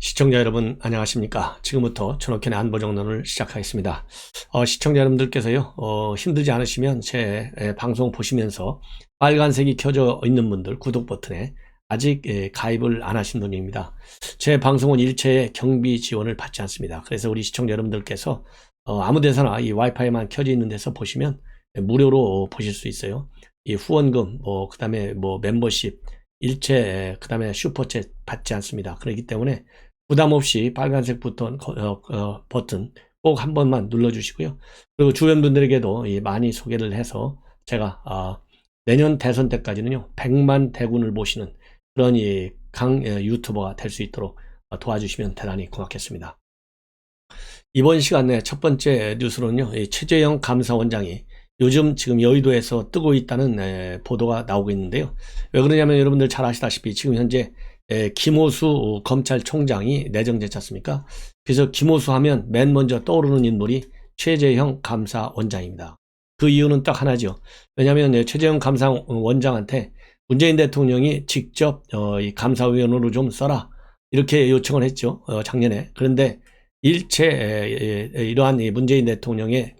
시청자 여러분 안녕하십니까. 지금부터 전옥현의 안보정론을 시작하겠습니다. 시청자 여러분들께서요 힘들지 않으시면 제 방송 보시면서 빨간색이 켜져 있는 분들 구독 버튼에 아직 가입을 안 하신 분입니다. 제 방송은 일체의 경비 지원을 받지 않습니다. 그래서 우리 시청자 여러분들께서 아무 데서나 이 와이파이만 켜져 있는 데서 보시면 무료로 보실 수 있어요. 이 후원금 그 다음에 멤버십 일체 그 다음에 슈퍼챗 받지 않습니다. 그렇기 때문에 부담 없이 빨간색 버튼 꼭 한 번만 눌러주시고요. 그리고 주변 분들에게도 많이 소개를 해서 제가 내년 대선 때까지는요 100만 대군을 모시는 그런 강 유튜버가 될 수 있도록 도와주시면 대단히 고맙겠습니다. 이번 시간에 첫 번째 뉴스로는요 최재형 감사원장이 요즘 지금 여의도에서 뜨고 있다는 보도가 나오고 있는데요. 왜 그러냐면 여러분들 잘 아시다시피 지금 현재 김호수 검찰총장이 내정됐지 않습니까? 그래서 김호수 하면 맨 먼저 떠오르는 인물이 최재형 감사원장입니다. 그 이유는 딱 하나죠. 왜냐하면 최재형 감사원장한테 문재인 대통령이 직접 이 감사위원으로 좀 써라 이렇게 요청을 했죠. 작년에. 그런데 일체 이러한 문재인 대통령의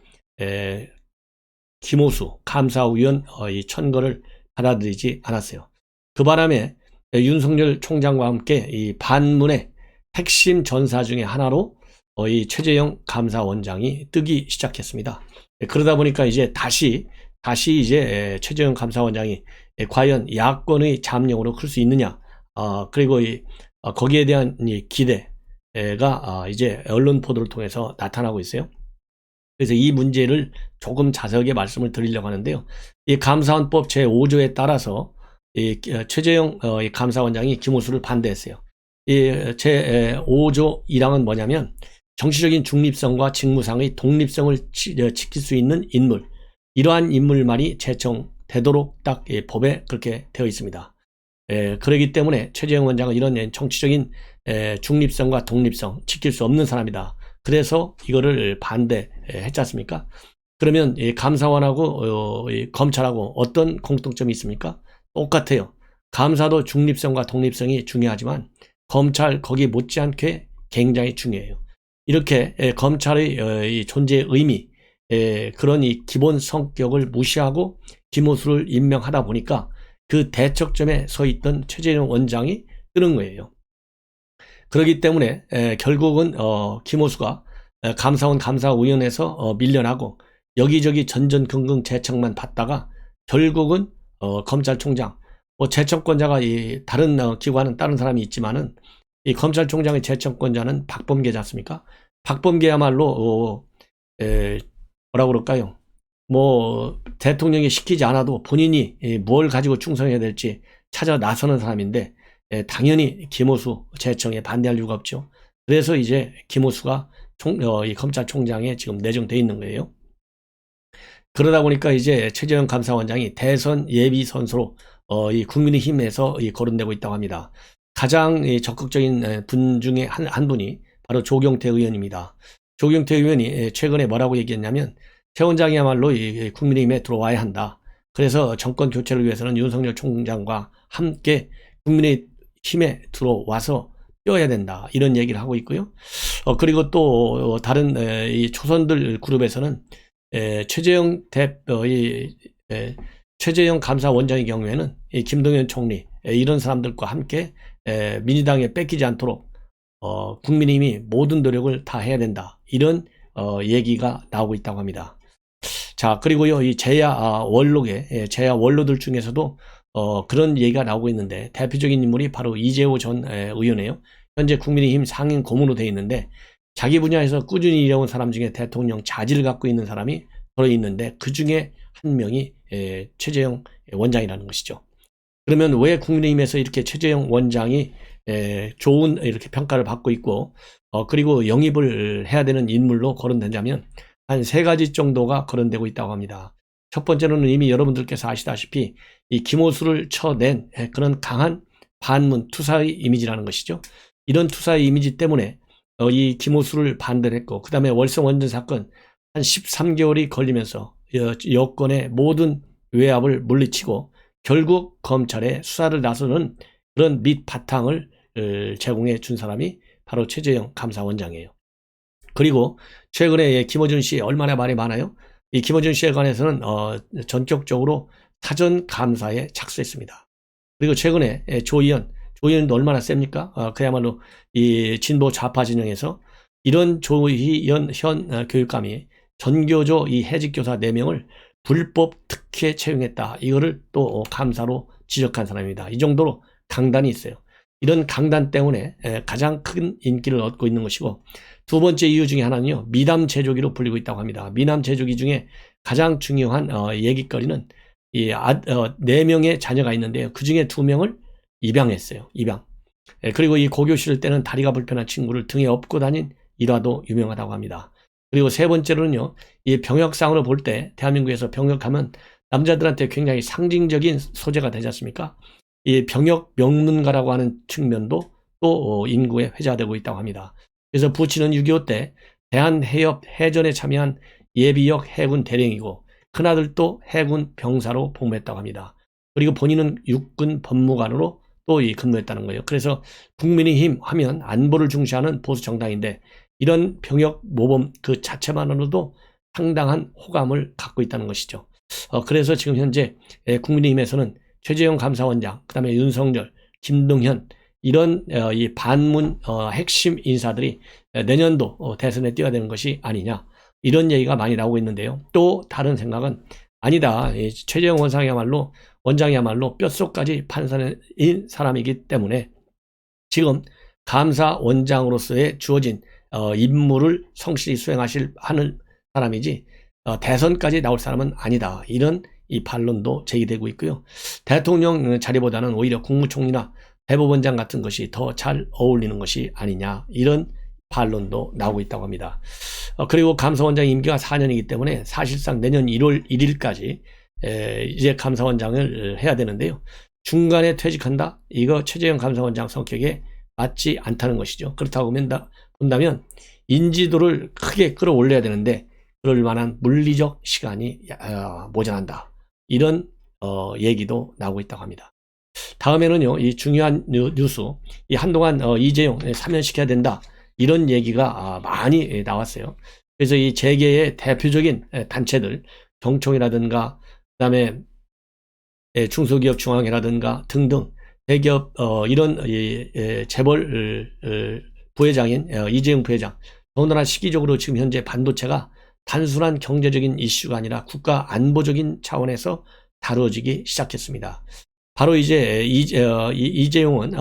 김호수 감사위원 천거를 받아들이지 않았어요. 그 바람에 윤석열 총장과 함께 이 반문의 핵심 전사 중에 하나로 이 최재형 감사원장이 뜨기 시작했습니다. 그러다 보니까 이제 다시 이제 최재형 감사원장이 과연 야권의 잠룡으로 클 수 있느냐, 그리고 거기에 대한 기대가 이제 언론 보도를 통해서 나타나고 있어요. 그래서 이 문제를 조금 자세하게 말씀을 드리려고 하는데요. 이 감사원법 제5조에 따라서 최재형 감사원장이 김호수를 반대했어요. 이 제5조 1항은 뭐냐면 정치적인 중립성과 직무상의 독립성을 지킬 수 있는 인물, 이러한 인물만이 제청되도록 딱 법에 그렇게 되어 있습니다. 그렇기 때문에 최재형 원장은 이런 정치적인 중립성과 독립성 지킬 수 없는 사람이다. 그래서 이거를 반대했지 않습니까? 그러면 감사원하고 검찰하고 어떤 공통점이 있습니까? 똑같아요. 감사도 중립성과 독립성이 중요하지만 검찰 거기 못지않게 굉장히 중요해요. 이렇게 검찰의 존재의 의미, 그런 기본 성격을 무시하고 김호수를 임명하다 보니까 그 대척점에 서 있던 최재형 원장이 뜨는 거예요. 그렇기 때문에 결국은 김호수가 감사원 감사위원회에서 밀려나고 여기저기 전전긍긍 재청만 받다가 결국은 검찰총장, 재청권자가 다른 기관은 다른 사람이 있지만은 이 검찰총장의 재청권자는 박범계지 않습니까? 박범계야말로 뭐라고 그럴까요? 대통령이 시키지 않아도 본인이 뭘 가지고 충성해야 될지 찾아 나서는 사람인데 당연히 김호수 재청에 반대할 이유가 없죠. 그래서 이제 김호수가 이 검찰총장에 지금 내정돼 있는 거예요. 그러다 보니까 이제 최재형 감사원장이 대선 예비 선수로 이 국민의힘에서 거론되고 있다고 합니다. 가장 적극적인 분 중에 한 분이 바로 조경태 의원입니다. 조경태 의원이 최근에 뭐라고 얘기했냐면 최 원장이야말로 이 국민의힘에 들어와야 한다. 그래서 정권 교체를 위해서는 윤석열 총장과 함께 국민의힘에 들어와서 뛰어야 된다. 이런 얘기를 하고 있고요. 그리고 또 다른 이 초선들 그룹에서는 최재형 감사원장의 경우에는 이 김동연 총리 이런 사람들과 함께 민주당에 뺏기지 않도록 국민의힘이 모든 노력을 다 해야 된다. 이런 얘기가 나오고 있다고 합니다. 자, 그리고요, 이 제야 원로들 중에서도 그런 얘기가 나오고 있는데 대표적인 인물이 바로 이재호 전 의원이에요. 현재 국민의힘 상임 고문으로 되어 있는데 자기 분야에서 꾸준히 일해온 사람 중에 대통령 자질을 갖고 있는 사람이 들어있는데 그 중에 한 명이 최재형 원장이라는 것이죠. 그러면 왜 국민의힘에서 이렇게 최재형 원장이 좋은 이렇게 평가를 받고 있고 그리고 영입을 해야 되는 인물로 거론된다면 한 3가지 정도가 거론되고 있다고 합니다. 첫 번째로는 이미 여러분들께서 아시다시피 이 김호수를 쳐낸 그런 강한 반문 투사의 이미지라는 것이죠. 이런 투사의 이미지 때문에 이 김호수를 반대를 했고 그 다음에 월성 원전 사건 한 13개월이 걸리면서 여권의 모든 외압을 물리치고 결국 검찰에 수사를 나서는 그런 밑바탕을 제공해 준 사람이 바로 최재형 감사원장이에요. 그리고 최근에 김어준 씨 얼마나 말이 많아요? 이 김어준 씨에 관해서는 전격적으로 사전 감사에 착수했습니다. 그리고 최근에 조희연도 얼마나 셉니까? 그야말로 이 진보 좌파 진영에서 이런 조희연 현 교육감이 전교조 이 해직교사 4명을 불법 특혜 채용했다. 이거를 또 감사로 지적한 사람입니다. 이 정도로 강단이 있어요. 이런 강단 때문에 가장 큰 인기를 얻고 있는 것이고, 두 번째 이유 중에 하나는요, 미남 제조기로 불리고 있다고 합니다. 미남 제조기 중에 가장 중요한 얘기거리는 이 4명의 자녀가 있는데요. 그 중에 2명을 입양했어요. 입양. 그리고 이 고교 시절 때는 다리가 불편한 친구를 등에 업고 다닌 일화도 유명하다고 합니다. 그리고 세 번째로는요, 이 병역상으로 볼 때 대한민국에서 병역하면 남자들한테 굉장히 상징적인 소재가 되지 않습니까? 이 병역 명문가라고 하는 측면도 또 인구에 회자되고 있다고 합니다. 그래서 부친은 6.25 때 대한해협 해전에 참여한 예비역 해군 대령이고, 큰아들도 해군 병사로 복무했다고 합니다. 그리고 본인은 육군 법무관으로 또 근무했다는 거예요. 그래서 국민의힘 하면 안보를 중시하는 보수 정당인데, 이런 병역 모범 그 자체만으로도 상당한 호감을 갖고 있다는 것이죠. 그래서 지금 현재 국민의힘에서는 최재형 감사원장, 그 다음에 윤석열, 김동연, 이런 이 반문 핵심 인사들이 내년도 대선에 뛰어야 되는 것이 아니냐, 이런 얘기가 많이 나오고 있는데요. 또 다른 생각은 아니다. 최재형 원장이야말로 뼛속까지 판사인 사람이기 때문에 지금 감사원장으로서의 주어진 임무를 성실히 하는 사람이지 대선까지 나올 사람은 아니다. 이런 이 반론도 제기되고 있고요. 대통령 자리보다는 오히려 국무총리나 대법원장 같은 것이 더 잘 어울리는 것이 아니냐, 이런 반론도 나오고 있다고 합니다. 그리고 감사원장 임기가 4년이기 때문에 사실상 내년 1월 1일까지 이제 감사원장을 해야 되는데요. 중간에 퇴직한다? 이거 최재형 감사원장 성격에 맞지 않다는 것이죠. 그렇다고 본다면 인지도를 크게 끌어올려야 되는데 그럴 만한 물리적 시간이 모자란다. 이런 얘기도 나오고 있다고 합니다. 다음에는요, 이 중요한 뉴스, 이 한동안 이재용 사면시켜야 된다, 이런 얘기가 많이 나왔어요. 그래서 이 재계의 대표적인 단체들, 경총이라든가 그다음에 중소기업 중앙회라든가 등등 대기업 이런 재벌 부회장인 이재용 부회장, 더군다나 시기적으로 지금 현재 반도체가 단순한 경제적인 이슈가 아니라 국가 안보적인 차원에서 다뤄지기 시작했습니다. 바로 이제 이재용은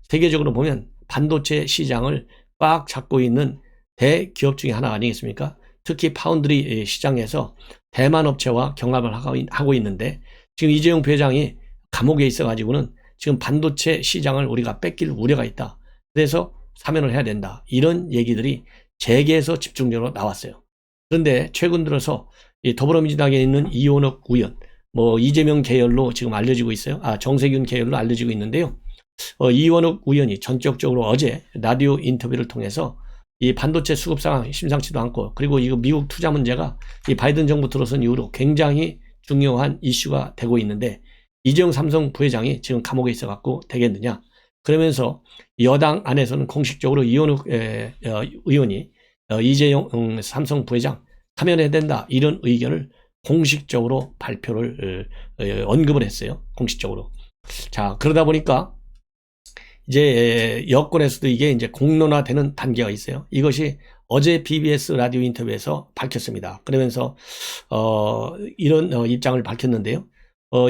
세계적으로 보면 반도체 시장을 꽉 잡고 있는 대기업 중에 하나 아니겠습니까? 특히 파운드리 시장에서 대만 업체와 경합을 하고 있는데, 지금 이재용 부회장이 감옥에 있어가지고는 지금 반도체 시장을 우리가 뺏길 우려가 있다. 그래서 사면을 해야 된다. 이런 얘기들이 재계에서 집중적으로 나왔어요. 그런데 최근 들어서 이 더불어민주당에 있는 이원욱 의원, 이재명 계열로 지금 알려지고 있어요. 정세균 계열로 알려지고 있는데요. 이원욱 의원이 전격적으로 어제 라디오 인터뷰를 통해서 이 반도체 수급 상황 심상치도 않고, 그리고 이거 미국 투자 문제가 이 바이든 정부 들어선 이후로 굉장히 중요한 이슈가 되고 있는데, 이재용 삼성 부회장이 지금 감옥에 있어 갖고 되겠느냐, 그러면서 여당 안에서는 공식적으로 이원욱 의원이 이재용 삼성 부회장 사면해야 된다, 이런 의견을 공식적으로 발표를 언급을 했어요. 공식적으로. 자, 그러다 보니까 이제 여권에서도 이게 이제 공론화되는 단계가 있어요. 이것이 어제 BBS 라디오 인터뷰에서 밝혔습니다. 그러면서 이런 입장을 밝혔는데요.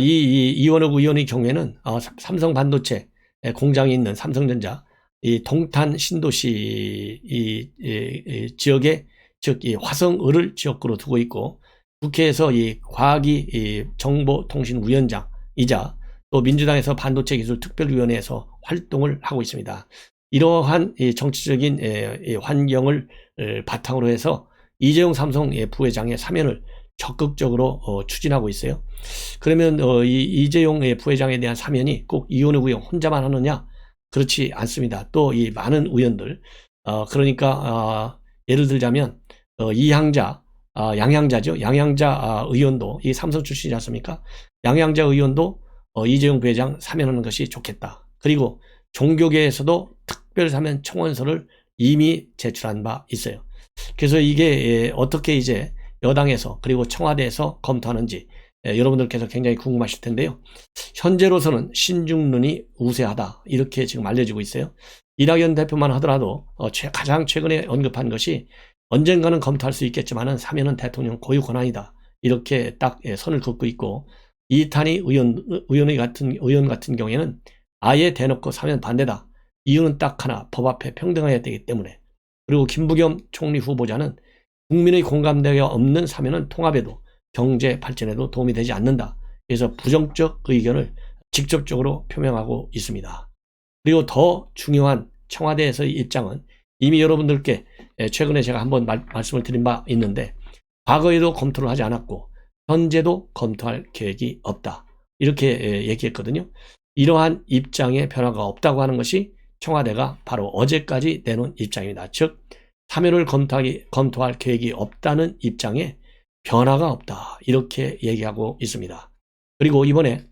이원욱 의원의 경우에는 삼성 반도체 공장이 있는 삼성전자 이 동탄 신도시 이 지역에, 즉 이 화성을을 지역구로 두고 있고, 국회에서 이 과학이 정보통신위원장이자 또 민주당에서 반도체기술특별위원회에서 활동을 하고 있습니다. 이러한 정치적인 환경을 바탕으로 해서 이재용 삼성 부회장의 사면을 적극적으로 추진하고 있어요. 그러면 이재용 부회장에 대한 사면이 꼭 이원욱 의원 혼자만 하느냐? 그렇지 않습니다. 또 이 많은 의원들, 그러니까 예를 들자면 양양자죠. 양양자 의원도 이 삼성 출신이지 않습니까? 양양자 의원도 이재용 부회장 사면하는 것이 좋겠다. 그리고 종교계에서도 특별사면 청원서를 이미 제출한 바 있어요. 그래서 이게 어떻게 이제 여당에서 그리고 청와대에서 검토하는지 여러분들께서 굉장히 궁금하실 텐데요. 현재로서는 신중론이 우세하다 이렇게 지금 알려지고 있어요. 이낙연 대표만 하더라도 가장 최근에 언급한 것이 언젠가는 검토할 수 있겠지만은 사면은 대통령 고유 권한이다 이렇게 딱 선을 긋고 있고, 이탄희 의원 같은 경우에는 아예 대놓고 사면 반대다. 이유는 딱 하나, 법 앞에 평등해야 되기 때문에. 그리고 김부겸 총리 후보자는 국민의 공감대가 없는 사면은 통합에도 경제 발전에도 도움이 되지 않는다. 그래서 부정적 의견을 직접적으로 표명하고 있습니다. 그리고 더 중요한 청와대에서의 입장은 이미 여러분들께 최근에 제가 한번 말씀을 드린 바 있는데, 과거에도 검토를 하지 않았고 현재도 검토할 계획이 없다 이렇게 얘기했거든요. 이러한 입장에 변화가 없다고 하는 것이 청와대가 바로 어제까지 내놓은 입장입니다. 즉 사면을 검토할 계획이 없다는 입장에 변화가 없다 이렇게 얘기하고 있습니다. 그리고 이번에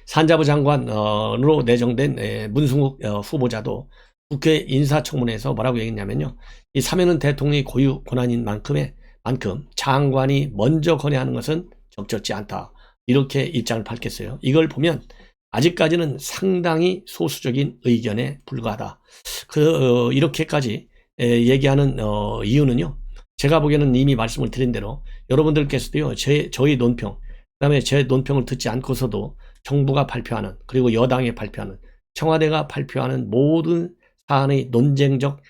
산자부 장관으로 내정된 문승욱 후보자도 국회 인사청문회에서 뭐라고 얘기했냐면요, 이 사면은 대통령의 고유 권한인 만큼 장관이 먼저 건의하는 것은 적절치 않다 이렇게 입장을 밝혔어요. 이걸 보면 아직까지는 상당히 소수적인 의견에 불과하다. 이렇게까지 얘기하는 이유는요, 제가 보기에는 이미 말씀을 드린 대로 여러분들께서도요, 저희 논평, 그다음에 제 논평을 듣지 않고서도 정부가 발표하는, 그리고 여당이 발표하는, 청와대가 발표하는 모든 사안의 논쟁적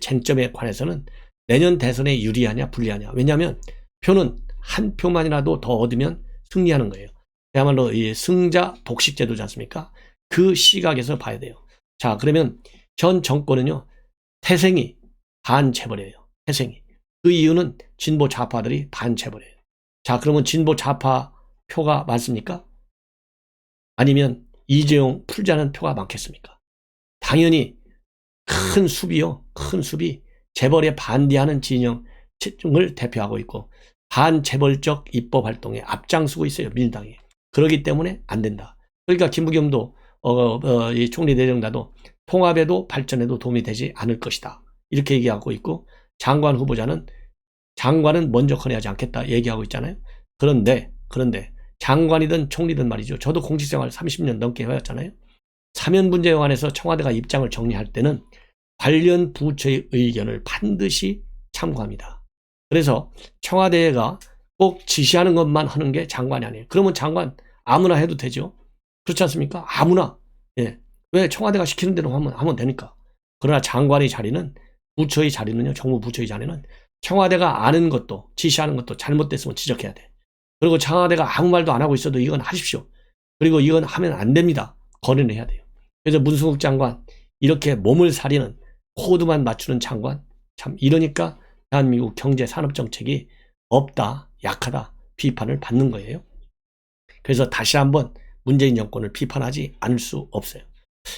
쟁점에 관해서는 내년 대선에 유리하냐 불리하냐. 왜냐하면 표는 한 표만이라도 더 얻으면 승리하는 거예요. 그야말로 이 승자 독식 제도지 않습니까? 그 시각에서 봐야 돼요. 자, 그러면 현 정권은요, 태생이 반체벌이에요. 태생이. 그 이유는 진보 좌파들이 반체벌이에요. 자, 그러면 진보 좌파 표가 많습니까? 아니면 이재용 풀자는 표가 많겠습니까? 당연히 큰 수비 재벌에 반대하는 진영을 대표하고 있고 반재벌적 입법 활동에 앞장서고 있어요, 민주당이. 그렇기 때문에 안 된다. 그러니까 김부겸도 이 총리 내정자도 통합에도 발전에도 도움이 되지 않을 것이다 이렇게 얘기하고 있고, 장관 후보자는 장관은 먼저 건의하지 않겠다 얘기하고 있잖아요. 그런데 장관이든 총리든 말이죠, 저도 공직생활 30년 넘게 해왔잖아요. 사면 문제에 관해서 청와대가 입장을 정리할 때는 관련 부처의 의견을 반드시 참고합니다. 그래서 청와대가 꼭 지시하는 것만 하는 게 장관이 아니에요. 그러면 장관 아무나 해도 되죠. 그렇지 않습니까? 아무나. 예. 왜? 청와대가 시키는 대로 하면 되니까. 그러나 장관의 자리는, 부처의 자리는요, 정부 부처의 자리는 청와대가 아는 것도, 지시하는 것도 잘못됐으면 지적해야 돼. 그리고 청와대가 아무 말도 안 하고 있어도 이건 하십시오. 그리고 이건 하면 안 됩니다. 건의를 해야 돼요. 그래서 문승욱 장관, 이렇게 몸을 사리는, 코드만 맞추는 장관, 참 이러니까 대한민국 경제 산업 정책이 없다, 약하다 비판을 받는 거예요. 그래서 다시 한번 문재인 정권을 비판하지 않을 수 없어요.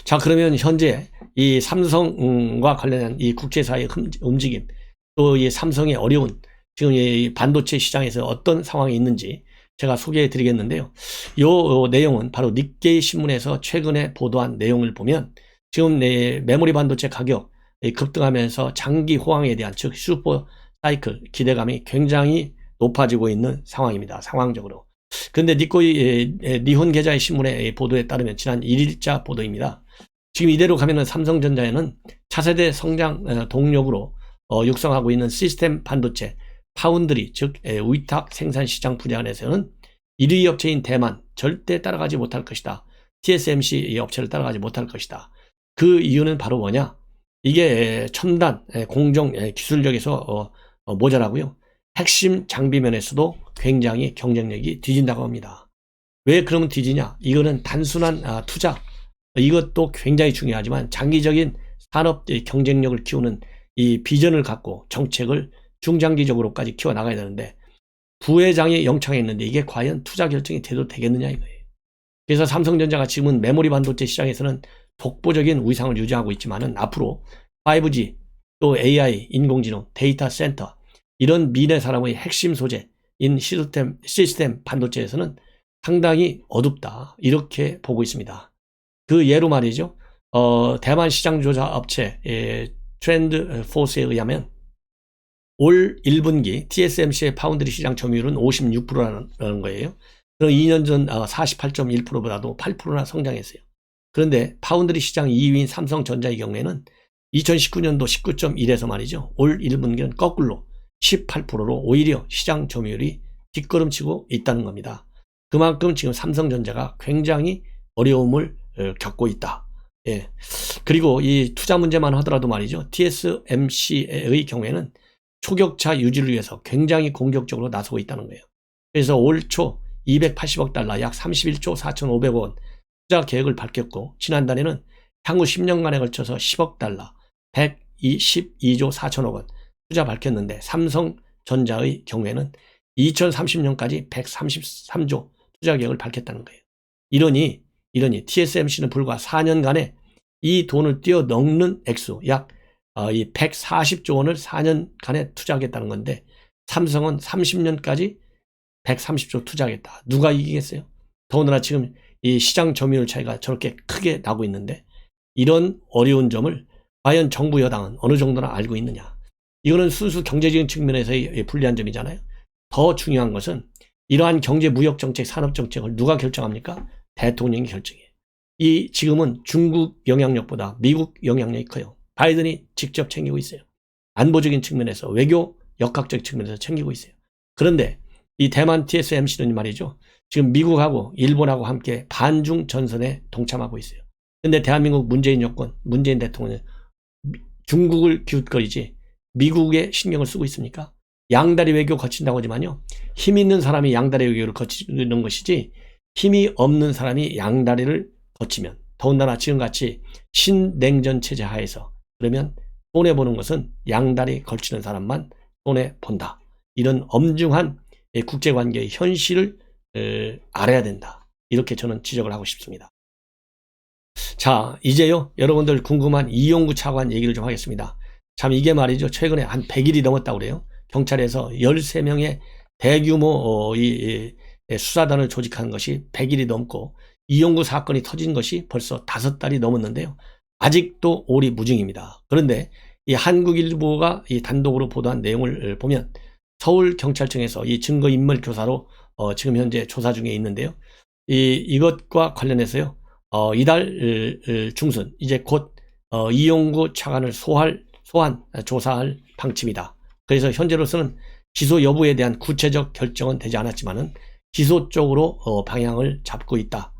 자, 그러면 현재 이 삼성과 관련한 이 국제사회의 움직임, 또 이 삼성의 어려운 지금 이 반도체 시장에서 어떤 상황이 있는지 제가 소개해 드리겠는데요. 이 내용은 바로 니케이 신문에서 최근에 보도한 내용을 보면 지금 메모리 반도체 가격 급등하면서 장기 호황에 대한, 즉 슈퍼 사이클 기대감이 굉장히 높아지고 있는 상황입니다. 상황적으로. 그런데 니혼 계좌의 신문의 보도에 따르면 지난 1일자 보도입니다. 지금 이대로 가면은 삼성전자에는 차세대 성장 동력으로 육성하고 있는 시스템 반도체 파운드리, 즉 위탁 생산 시장 분야에서는 1위 업체인 대만 절대 따라가지 못할 것이다. TSMC 업체를 따라가지 못할 것이다. 그 이유는 바로 뭐냐? 이게 첨단 공정 기술력에서 모자라고요. 핵심 장비 면에서도 굉장히 경쟁력이 뒤진다고 합니다. 왜 그러면 뒤지냐? 이거는 단순한 투자, 이것도 굉장히 중요하지만 장기적인 산업 경쟁력을 키우는 이 비전을 갖고 정책을 중장기적으로까지 키워나가야 되는데, 부회장이 영창에 있는데 이게 과연 투자 결정이 돼도 되겠느냐 이거예요. 그래서 삼성전자가 지금은 메모리 반도체 시장에서는 독보적인 위상을 유지하고 있지만은 앞으로 5G, 또 AI, 인공지능, 데이터 센터, 이런 미래 사람의 핵심 소재인 시스템 반도체에서는 상당히 어둡다 이렇게 보고 있습니다. 그 예로 말이죠, 대만 시장조사 업체 트렌드 포스에 의하면 올 1분기 TSMC의 파운드리 시장 점유율은 56%라는 거예요. 그럼 2년 전 48.1%보다도 8%나 성장했어요. 그런데 파운드리 시장 2위인 삼성전자의 경우에는 2019년도 19.1에서 말이죠. 올 1분기는 거꾸로 18%로 오히려 시장 점유율이 뒷걸음치고 있다는 겁니다. 그만큼 지금 삼성전자가 굉장히 어려움을 겪고 있다. 예. 그리고 이 투자 문제만 하더라도 말이죠. TSMC의 경우에는 초격차 유지를 위해서 굉장히 공격적으로 나서고 있다는 거예요. 그래서 올 초 280억 달러 약 31조 4,500억 원 투자 계획을 밝혔고 지난달에는 향후 10년간에 걸쳐서 10억 달러 122조 4천억 원 투자 밝혔는데 삼성전자의 경우에는 2030년까지 133조 투자 계획을 밝혔다는 거예요. 이러니 TSMC는 불과 4년간에 이 돈을 뛰어넘는 액수 약 140조 원을 4년간에 투자하겠다는 건데 삼성은 30년까지 130조 투자하겠다. 누가 이기겠어요? 더군다나 지금 이 시장 점유율 차이가 저렇게 크게 나고 있는데 이런 어려운 점을 과연 정부 여당은 어느 정도나 알고 있느냐. 이거는 순수 경제적인 측면에서의 불리한 점이잖아요. 더 중요한 것은 이러한 경제 무역 정책, 산업 정책을 누가 결정합니까? 대통령이 결정해요. 지금은 중국 영향력보다 미국 영향력이 커요. 바이든이 직접 챙기고 있어요. 안보적인 측면에서 외교 역학적 측면에서 챙기고 있어요. 그런데 이 대만 TSMC는 말이죠. 지금 미국하고 일본하고 함께 반중 전선에 동참하고 있어요. 그런데 대한민국 문재인 대통령은 중국을 기웃거리지 미국에 신경을 쓰고 있습니까? 양다리 외교 거친다고 하지만요. 힘 있는 사람이 양다리 외교를 거치는 것이지 힘이 없는 사람이 양다리를 거치면 더군다나 지금같이 신냉전 체제 하에서 그러면 손해보는 것은 양다리 걸치는 사람만 손해본다. 이런 엄중한 국제관계의 현실을 알아야 된다. 이렇게 저는 지적을 하고 싶습니다. 자, 이제요. 여러분들 궁금한 이용구 차관 얘기를 좀 하겠습니다. 참 이게 말이죠. 최근에 한 100일이 넘었다고 그래요. 경찰에서 13명의 대규모 수사단을 조직한 것이 100일이 넘고 이용구 사건이 터진 것이 벌써 5달이 넘었는데요. 아직도 오리무중입니다. 그런데 이 한국일보가 이 단독으로 보도한 내용을 보면 서울경찰청에서 이 증거인멸 교사로 지금 현재 조사 중에 있는데요. 이것과 관련해서요. 이달 중순 이제 곧 이용구 차관을 소환 조사할 방침이다. 그래서 현재로서는 기소 여부에 대한 구체적 결정은 되지 않았지만은 기소 쪽으로 방향을 잡고 있다.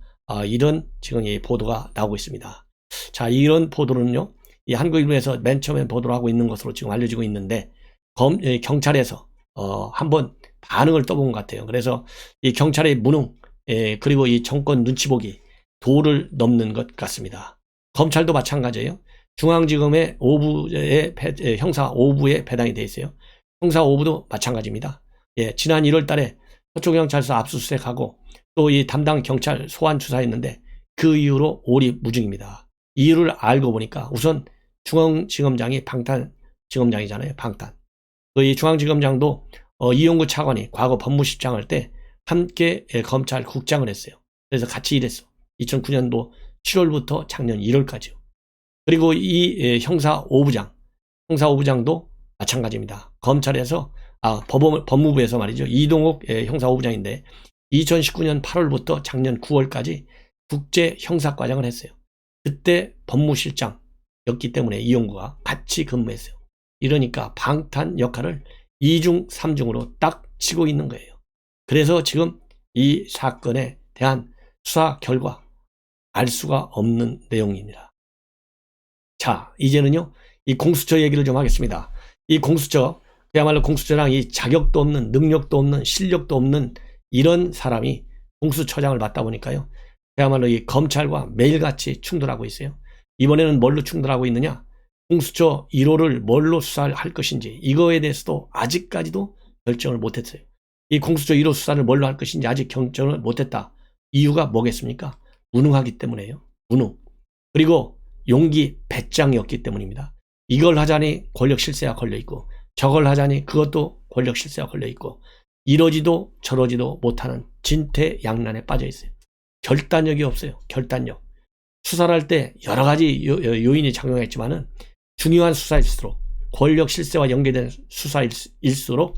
이런 지금 이 보도가 나오고 있습니다. 자, 이런 보도는요, 이 한국일보에서 맨 처음에 보도를 하고 있는 것으로 지금 알려지고 있는데, 경찰에서, 한번 반응을 떠본 것 같아요. 그래서 이 경찰의 무능, 그리고 이 정권 눈치 보기, 도를 넘는 것 같습니다. 검찰도 마찬가지예요. 중앙지검의 5부의 형사 5부에 배당이 되어 있어요. 형사 5부도 마찬가지입니다. 예, 지난 1월 달에 서초경찰서 압수수색하고 또 이 담당 경찰 소환 추사했는데 그 이후로 오리무중입니다. 이유를 알고 보니까 우선 중앙지검장이 방탄지검장이잖아요. 방탄. 이 중앙지검장도 이용구 차관이 과거 법무실장 할 때 함께 검찰국장을 했어요. 그래서 같이 일했어. 2009년도 7월부터 작년 1월까지요. 그리고 이 형사 5부장도 마찬가지입니다. 검찰에서 법무부에서 말이죠. 이동욱 형사 5부장인데 2019년 8월부터 작년 9월까지 국제 형사과장을 했어요. 그때 법무실장이었기 때문에 이용구가 같이 근무했어요. 이러니까 방탄 역할을 2중 3중으로 딱 치고 있는 거예요. 그래서 지금 이 사건에 대한 수사 결과 알 수가 없는 내용입니다. 자, 이제는요, 이 공수처 얘기를 좀 하겠습니다. 이 공수처, 그야말로 공수처랑 이 자격도 없는, 능력도 없는, 실력도 없는 이런 사람이 공수처장을 맡다 보니까요, 그야말로 이 검찰과 매일같이 충돌하고 있어요. 이번에는 뭘로 충돌하고 있느냐? 공수처 1호를 뭘로 수사할 것인지, 이거에 대해서도 아직까지도 결정을 못했어요. 이 공수처 1호 수사를 뭘로 할 것인지 아직 결정을 못했다. 이유가 뭐겠습니까? 무능하기 때문에요. 무능. 그리고 용기 배짱이었기 때문입니다. 이걸 하자니 권력 실세가 걸려있고 저걸 하자니 그것도 권력 실세가 걸려있고 이러지도 저러지도 못하는 진퇴양난에 빠져있어요. 결단력이 없어요. 결단력. 수사를 할 때 여러 가지 요인이 작용했지만은 중요한 수사일수록, 권력 실세와 연계된 수사일수록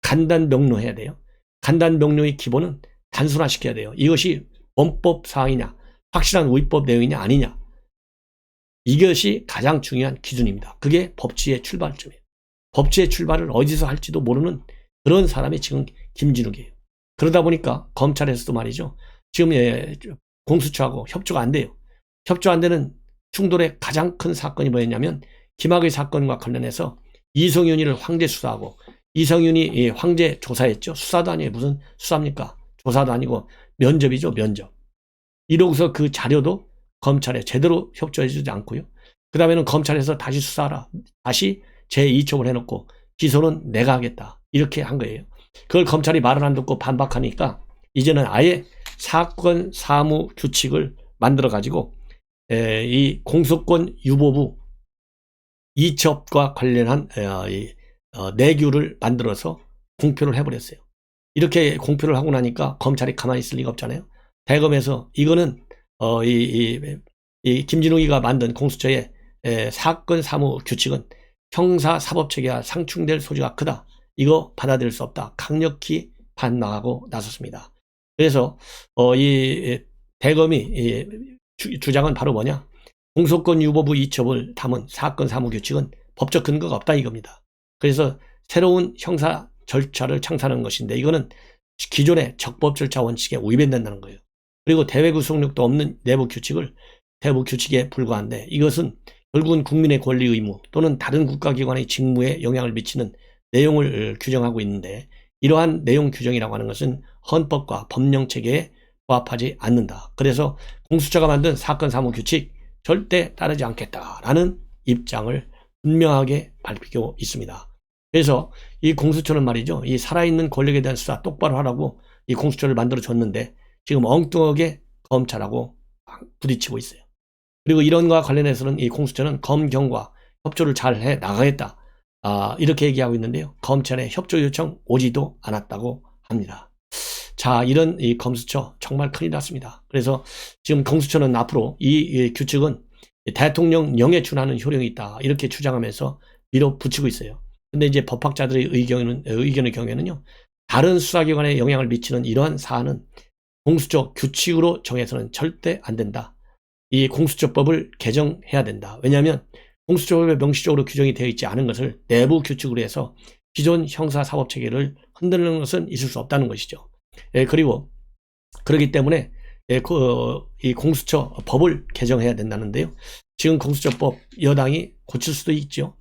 간단 명료해야 돼요. 간단 명료의 기본은 단순화시켜야 돼요. 이것이 원법 사항이냐, 확실한 위법 내용이냐 아니냐, 이것이 가장 중요한 기준입니다. 그게 법치의 출발점이에요. 법치의 출발을 어디서 할지도 모르는 그런 사람이 지금 김진욱이에요. 그러다 보니까 검찰에서도 말이죠, 지금 공수처하고 협조가 안 돼요. 협조 안 되는 충돌의 가장 큰 사건이 뭐였냐면, 김학의 사건과 관련해서 이성윤이를 황제 수사하고, 이성윤이 황제 조사했죠. 수사도 아니에요. 무슨 수사입니까? 조사도 아니고 면접이죠. 면접. 이러고서 그 자료도 검찰에 제대로 협조해주지 않고요. 그 다음에는 검찰에서 다시 수사하라, 다시 제2첩을 해놓고 기소는 내가 하겠다, 이렇게 한 거예요. 그걸 검찰이 말을 안 듣고 반박하니까 이제는 아예 사건 사무 규칙을 만들어 가지고 이 공소권 유보부 이첩과 관련한 내규를 만들어서 공표를 해버렸어요. 이렇게 공표를 하고 나니까 검찰이 가만히 있을 리가 없잖아요. 대검에서 이거는 이 김진욱이가 만든 공수처의 사건 사무 규칙은 형사사법체계와 상충될 소지가 크다, 이거 받아들일 수 없다, 강력히 반박하고 나섰습니다. 그래서 이 대검이 주장은 바로 뭐냐, 공소권 유보부 이첩을 담은 사건 사무 규칙은 법적 근거가 없다, 이겁니다. 그래서 새로운 형사 절차를 창설하는 것인데, 이거는 기존의 적법 절차 원칙에 위반된다는 거예요. 그리고 대외 구속력도 없는 내부 규칙에 불과한데, 이것은 결국은 국민의 권리 의무 또는 다른 국가기관의 직무에 영향을 미치는 내용을 규정하고 있는데, 이러한 내용 규정이라고 하는 것은 헌법과 법령체계에 부합하지 않는다. 그래서 공수처가 만든 사건 사무 규칙 절대 따르지 않겠다라는 입장을 분명하게 밝히고 있습니다. 그래서 이 공수처는 말이죠, 이 살아있는 권력에 대한 수사 똑바로 하라고 이 공수처를 만들어 줬는데 지금 엉뚱하게 검찰하고 부딪히고 있어요. 그리고 이런 것과 관련해서는 이 공수처는 검경과 협조를 잘 해 나가겠다, 이렇게 얘기하고 있는데요, 검찰의 협조 요청 오지도 않았다고 합니다. 자, 이런 이 검수처 정말 큰일 났습니다. 그래서 지금 공수처는 앞으로 이 규칙은 대통령령에 준하는 효력이 있다, 이렇게 주장하면서 밀어붙이고 있어요. 근데 이제 법학자들의 의견의 경우에는요, 다른 수사기관에 영향을 미치는 이러한 사안은 공수처 규칙으로 정해서는 절대 안 된다. 이 공수처법을 개정해야 된다. 왜냐하면 공수처법에 명시적으로 규정이 되어 있지 않은 것을 내부 규칙으로 해서 기존 형사사법체계를 흔드는 것은 있을 수 없다는 것이죠. 그리고 그렇기 때문에 이 공수처 법을 개정해야 된다는데요, 지금 공수처법 여당이 고칠 수도 있죠.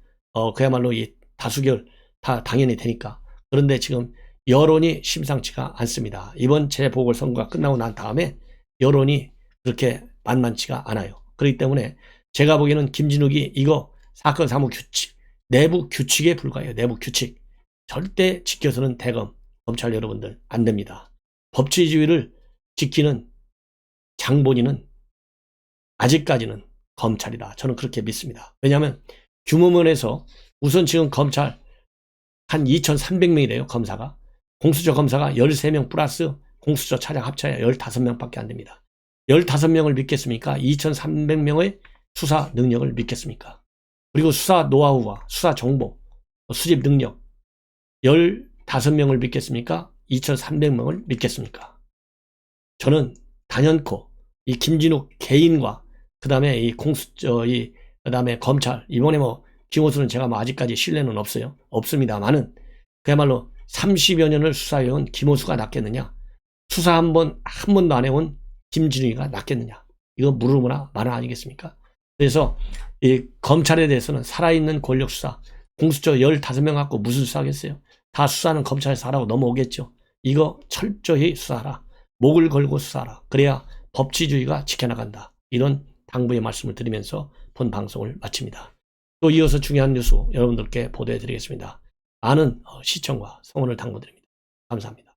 그야말로 이 다수결 다 당연히 되니까. 그런데 지금 여론이 심상치가 않습니다. 이번 재보궐선거가 끝나고 난 다음에 여론이 그렇게 만만치가 않아요. 그렇기 때문에 제가 보기에는 김진욱이 이거 사건 사무 규칙, 내부 규칙에 불과해요. 내부 규칙 절대 지켜서는 대검, 검찰 여러분들 안 됩니다. 법치주의를 지키는 장본인은 아직까지는 검찰이다, 저는 그렇게 믿습니다. 왜냐하면 규모면에서 우선 지금 검찰 한 2,300명이래요. 검사가. 공수처 검사가 13명 플러스 공수처 차장 합쳐야 15명밖에 안 됩니다. 15명을 믿겠습니까? 2,300명의 수사 능력을 믿겠습니까? 그리고 수사 노하우와 수사 정보, 수집 능력 15명을 믿겠습니까? 2,300명을 믿겠습니까? 저는 단연코 이 김진욱 개인과 그 다음에 이 공수처, 그 다음에 검찰, 이번에 김호수는 제가 아직까지 신뢰는 없어요. 없습니다만은 그야말로 30여 년을 수사해온 김호수가 낫겠느냐, 수사 한 번도 안 해온 김진욱이가 낫겠느냐, 이거 물으므나 말은 아니겠습니까? 그래서 이 검찰에 대해서는 살아있는 권력 수사, 공수처 15명 갖고 무슨 수사하겠어요? 다 수사는 검찰에서 하라고 넘어오겠죠. 이거 철저히 수사하라, 목을 걸고 수사하라, 그래야 법치주의가 지켜나간다, 이런 당부의 말씀을 드리면서 본 방송을 마칩니다. 또 이어서 중요한 뉴스 여러분들께 보도해 드리겠습니다. 많은 시청과 성원을 당부드립니다. 감사합니다.